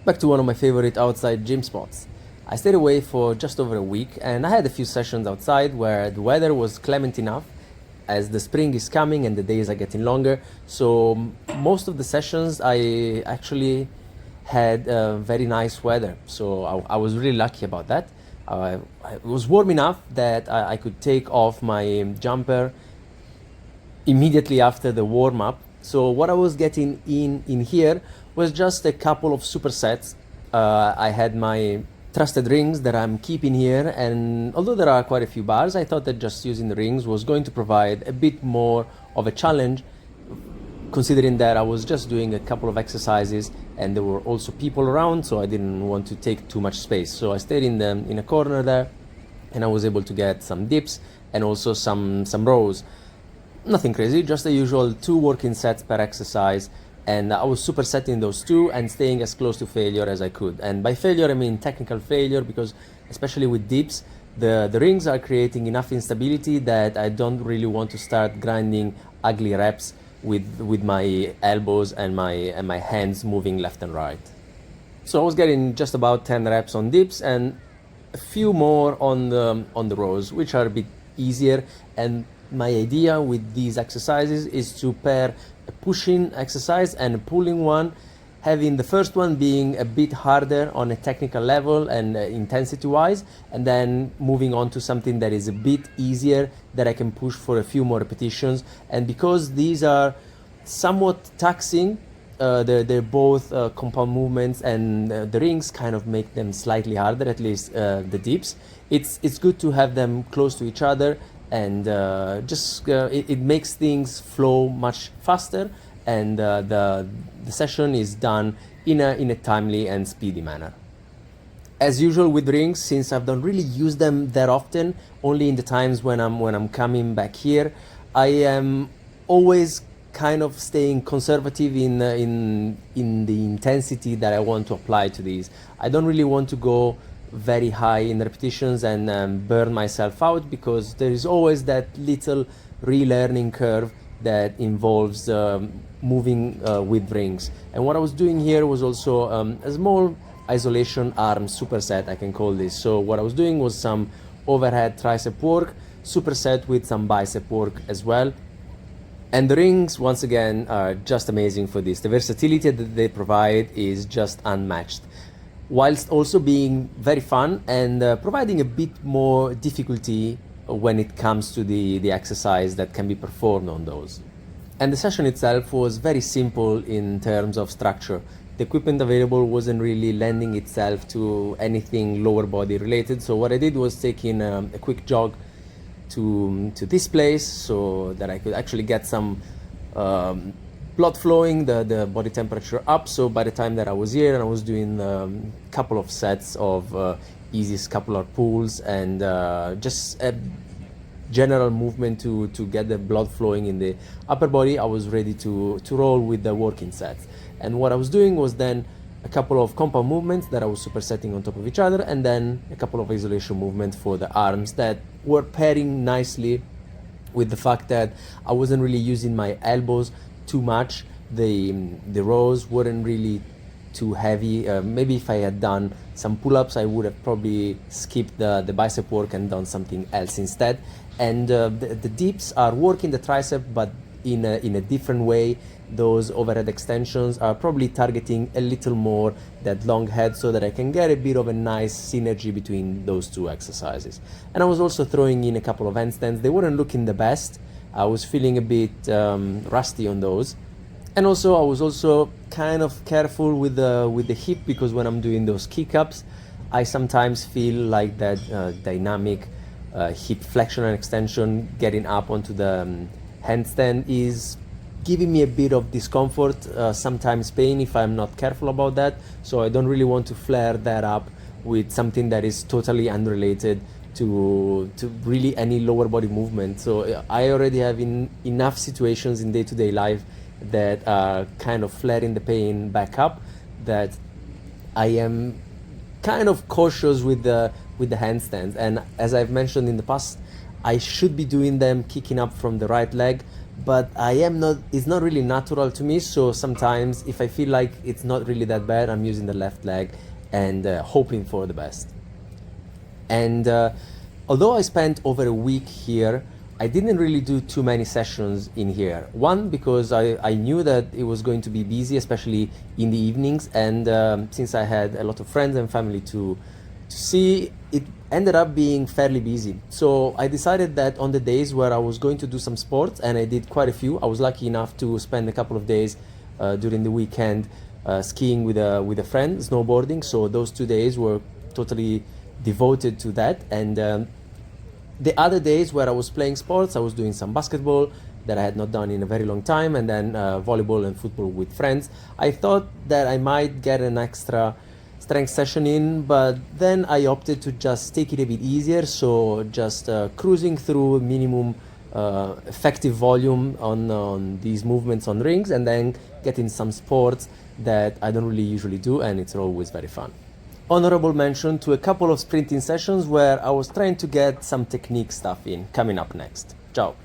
Back to one of my favorite outside gym spots. I stayed away for just over a week and I had a few sessions outside where the weather was clement enough as the spring is coming and the days are getting longer. So most of the sessions I actually had very nice weather. So I was really lucky about that. It was warm enough that I could take off my jumper immediately after the warm-up. So what I was getting in here was just a couple of supersets. I had my trusted rings that I'm keeping here, and although there are quite a few bars, I thought that just using the rings was going to provide a bit more of a challenge, considering that I was just doing a couple of exercises and there were also people around, so I didn't want to take too much space. So I stayed in a corner there and I was able to get some dips and also some rows. Nothing crazy, just the usual 2 working sets per exercise, and I was supersetting those 2 and staying as close to failure as I could. And by failure I mean technical failure, because especially with dips, the rings are creating enough instability that I don't really want to start grinding ugly reps with my elbows and my hands moving left and right. So I was getting just about 10 reps on dips and a few more on the rows, which are a bit easier. And my idea with these exercises is to pair a pushing exercise and a pulling one, having the first one being a bit harder on a technical level and intensity wise, and then moving on to something that is a bit easier that I can push for a few more repetitions. And because these are somewhat taxing, they're both compound movements, and the rings kind of make them slightly harder, at least the dips. It's good to have them close to each other, and it makes things flow much faster, and the session is done in a timely and speedy manner. As usual with rings, since I don't really use them that often, only in the times when I'm coming back here, I am always kind of staying conservative in the intensity that I want to apply to these. I don't really want to go very high in repetitions and burn myself out, because there is always that little relearning curve that involves moving with rings. And what I was doing here was also a small isolation arm superset, I can call this. So what I was doing was some overhead tricep work, superset with some bicep work as well. And the rings, once again, are just amazing for this. The versatility that they provide is just unmatched, whilst also being very fun and providing a bit more difficulty when it comes to the exercise that can be performed on those. And the session itself was very simple in terms of structure. The equipment available wasn't really lending itself to anything lower body related, so what I did was taking a quick jog to this place so that I could actually get some blood flowing, the body temperature up. So by the time that I was here, and I was doing a couple of sets of easy scapular pulls and just a general movement to get the blood flowing in the upper body, I was ready to roll with the working sets. And what I was doing was then a couple of compound movements that I was supersetting on top of each other, and then a couple of isolation movements for the arms that were pairing nicely with the fact that I wasn't really using my elbows too much. The rows weren't really too heavy. Maybe if I had done some pull-ups, I would have probably skipped the bicep work and done something else instead. And the dips are working the tricep, but in a different way. Those overhead extensions are probably targeting a little more that long head, so that I can get a bit of a nice synergy between those 2 exercises. And I was also throwing in a couple of handstands. They weren't looking the best. I was feeling a bit rusty on those. And also I was also kind of careful with the hip, because when I'm doing those kick-ups, I sometimes feel like that dynamic hip flexion and extension getting up onto the handstand is giving me a bit of discomfort, sometimes pain, if I'm not careful about that. So I don't really want to flare that up with something that is totally unrelated to really any lower body movement. So I already have enough situations in day-to-day life that are kind of flaring the pain back up, that I am kind of cautious with the handstands. And as I've mentioned in the past, I should be doing them kicking up from the right leg, but it's not really natural to me. So sometimes if I feel like it's not really that bad, I'm using the left leg and hoping for the best. And although I spent over a week here, I didn't really do too many sessions in here. One, because I knew that it was going to be busy, especially in the evenings. And since I had a lot of friends and family to see, it ended up being fairly busy. So I decided that on the days where I was going to do some sports, and I did quite a few, I was lucky enough to spend a couple of days during the weekend skiing with a friend, snowboarding. So those 2 days were totally devoted to that. And the other days where I was playing sports, I was doing some basketball that I had not done in a very long time, and then volleyball and football with friends. I thought that I might get an extra strength session in, but then I opted to just take it a bit easier, so just cruising through minimum effective volume on these movements on rings, and then getting some sports that I don't really usually do, and it's always very fun. Honorable mention to a couple of sprinting sessions where I was trying to get some technique stuff in, coming up next. Ciao!